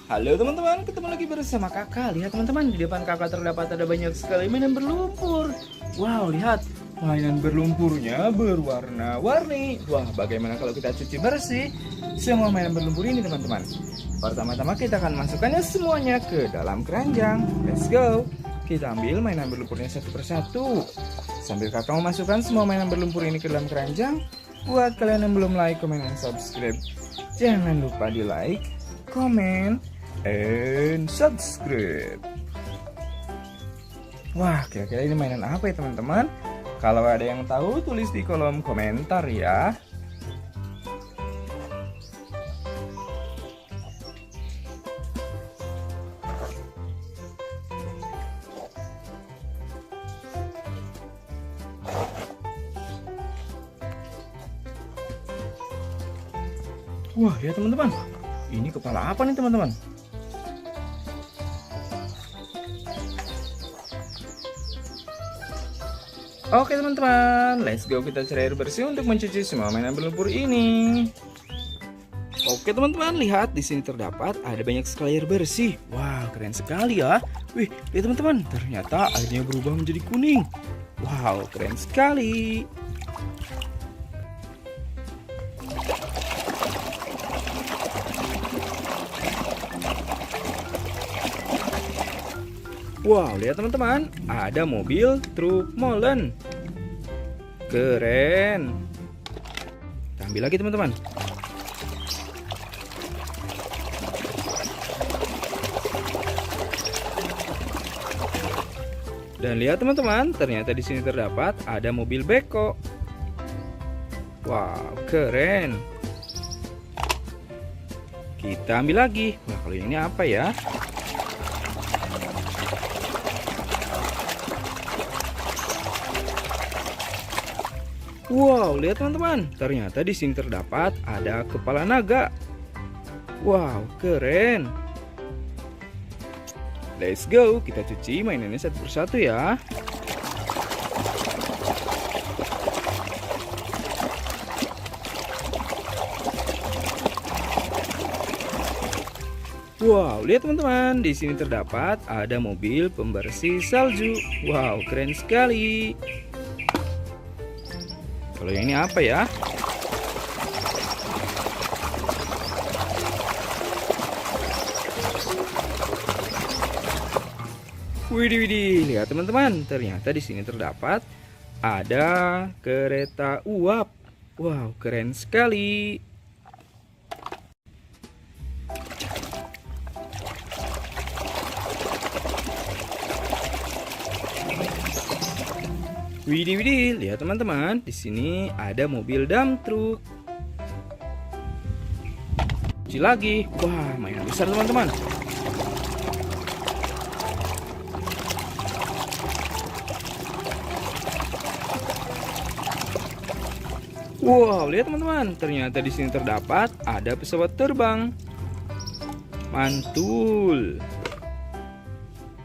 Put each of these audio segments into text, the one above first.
Halo teman-teman, ketemu lagi bersama kakak. Lihat teman-teman, di depan kakak terdapat ada banyak sekali mainan berlumpur. Wow, lihat, mainan berlumpurnya berwarna-warni. Wah, bagaimana kalau kita cuci bersih semua mainan berlumpur ini teman-teman? Pertama-tama kita akan masukkannya semuanya ke dalam keranjang. Let's go. Kita ambil mainan berlumpurnya satu persatu. Sambil kakak memasukkan semua mainan berlumpur ini ke dalam keranjang, buat kalian yang belum like, comment, dan subscribe, jangan lupa di like, comment, and subscribe. Wah, kira-kira ini mainan apa ya teman-teman? Kalau ada yang tahu, tulis di kolom komentar ya. Wah, ya teman-teman, ini kepala apa nih teman-teman? Oke teman-teman, let's go, kita cari air bersih untuk mencuci semua mainan berlumpur ini. Oke teman-teman, lihat di sini terdapat ada banyak sekali air bersih. Wow, keren sekali ya. Wih, lihat teman-teman, ternyata airnya berubah menjadi kuning. Wow, keren sekali. Wow, lihat teman-teman, ada mobil truk molen. Keren. Kita ambil lagi teman-teman. Dan lihat teman-teman, ternyata di sini terdapat ada mobil beko. Wow, keren. Kita ambil lagi. Wah, kalau ini apa ya? Wow, lihat teman-teman, ternyata di sini terdapat ada kepala naga. Wow, keren. Let's go, kita cuci mainannya satu persatu ya. Wow, lihat teman-teman, di sini terdapat ada mobil pembersih salju. Wow, keren sekali. Kalau yang ini apa ya? Widih, lihat teman-teman, ternyata di sini terdapat ada kereta uap. Wow, keren sekali. Widih, lihat teman-teman, di sini ada mobil dump truck. Cuci lagi. Wah, mainan besar teman-teman. Wow, lihat teman-teman, ternyata di sini terdapat ada pesawat terbang. Mantul.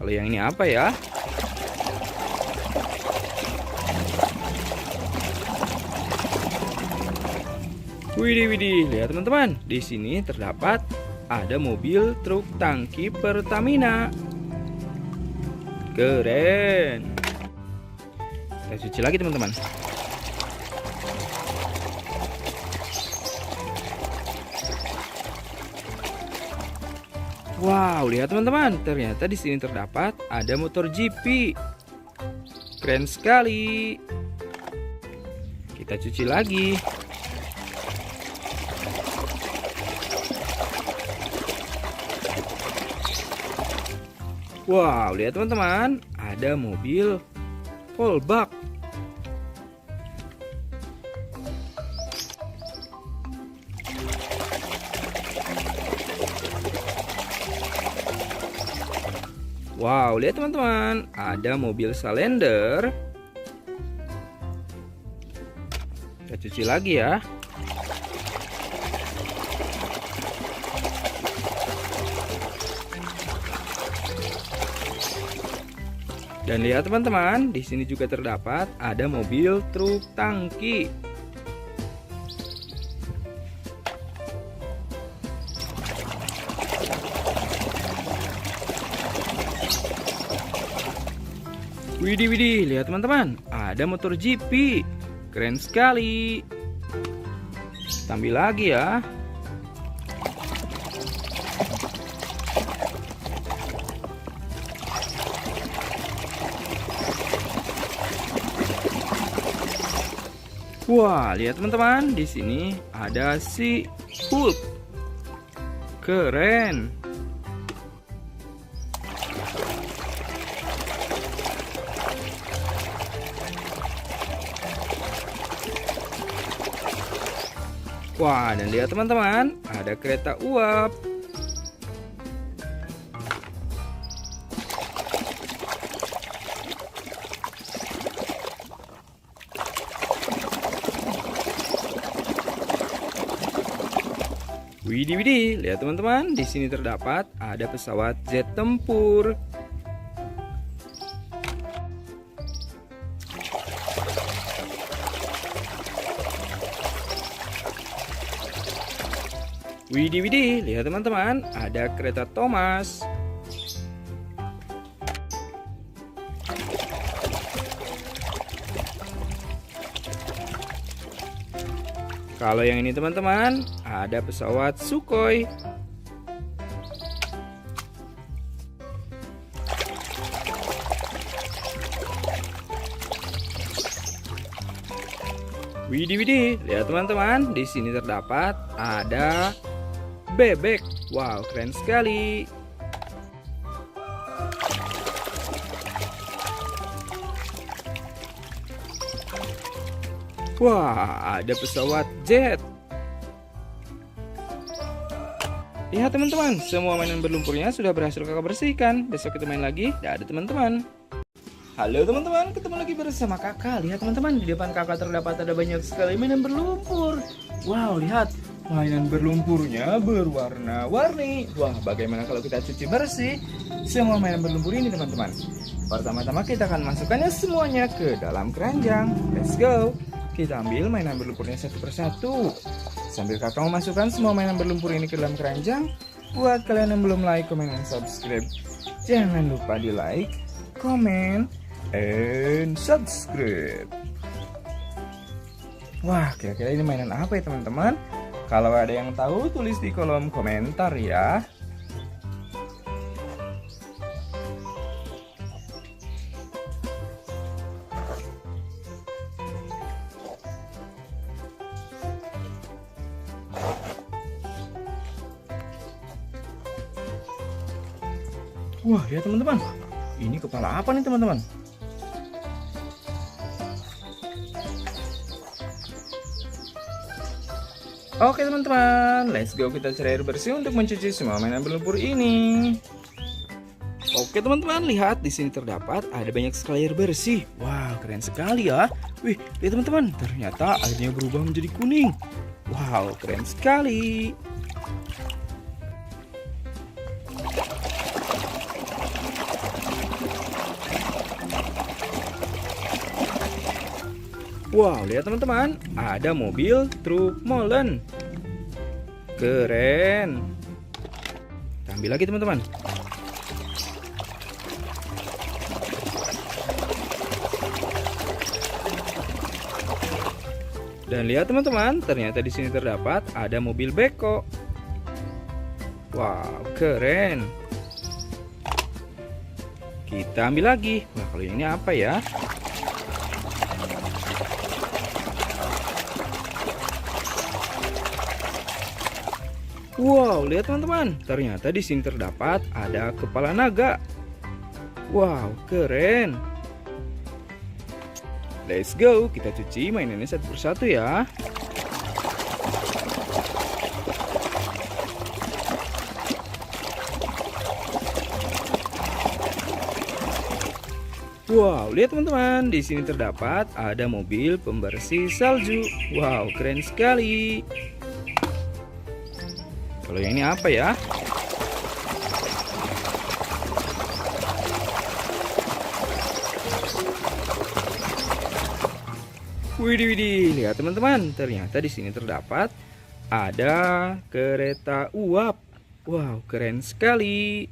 Kalau yang ini apa ya? Widih, lihat teman-teman, di sini terdapat ada mobil truk tangki Pertamina. Keren. Kita cuci lagi teman-teman. Wow, lihat teman-teman, ternyata di sini terdapat ada motor GP. Keren sekali. Kita cuci lagi. Wow, lihat teman-teman, ada mobil Volbak. Wow, lihat teman-teman, ada mobil Salender. Kita cuci lagi ya. Dan lihat teman-teman, di sini juga terdapat ada mobil truk tangki. Widih, widih, lihat teman-teman, ada motor GP. Keren sekali. Tampil lagi ya. Wah, lihat teman-teman, di sini ada si Hulk. Keren. Wah, dan lihat teman-teman, ada kereta uap. Widih, widih, lihat teman-teman, di sini terdapat ada pesawat jet tempur. Widih, widih, lihat teman-teman, ada kereta Thomas. Kalau yang ini teman-teman, ada pesawat Sukhoi. Widih, widih, lihat teman-teman, di sini terdapat ada bebek. Wow, keren sekali. Wah, ada pesawat jet. Lihat teman-teman, semua mainan berlumpurnya sudah berhasil kakak bersihkan. Besok kita main lagi. Dadah teman-teman. Halo teman-teman, ketemu lagi bersama kakak. Lihat teman-teman, di depan kakak terdapat ada banyak sekali mainan berlumpur. Wow, lihat, mainan berlumpurnya berwarna-warni. Wah, bagaimana kalau kita cuci bersih semua mainan berlumpur ini teman-teman? Pertama-tama kita akan masukkannya semuanya ke dalam keranjang. Let's go. Kita ambil mainan berlumpurnya satu persatu. Sambil kakak memasukkan semua mainan berlumpur ini ke dalam keranjang, buat kalian yang belum like, comment, dan subscribe, jangan lupa di like, comment, and subscribe. Wah, kira-kira ini mainan apa ya teman-teman? Kalau ada yang tahu, tulis di kolom komentar ya. Wah, ya teman-teman, ini kepala apa nih teman-teman? Oke teman-teman, let's go, kita cari air bersih untuk mencuci semua mainan berlumpur ini. Oke teman-teman, lihat di sini terdapat ada banyak sekali air bersih. Wow, keren sekali ya. Wih, lihat teman-teman, ternyata airnya berubah menjadi kuning. Wow, keren sekali. Wow, lihat teman-teman, ada mobil truk molen. Keren. Kita ambil lagi teman-teman. Dan lihat teman-teman, ternyata di sini terdapat ada mobil beko. Wow, keren. Kita ambil lagi. Nah, kalau ini apa ya? Wow, lihat teman-teman, ternyata di sini terdapat ada kepala naga. Wow, keren. Let's go, kita cuci mainannya satu persatu ya. Wow, lihat teman-teman, di sini terdapat ada mobil pembersih salju. Wow, keren sekali. Kalau yang ini apa ya? Widih, widih, lihat teman-teman, ternyata di sini terdapat ada kereta uap. Wow, keren sekali.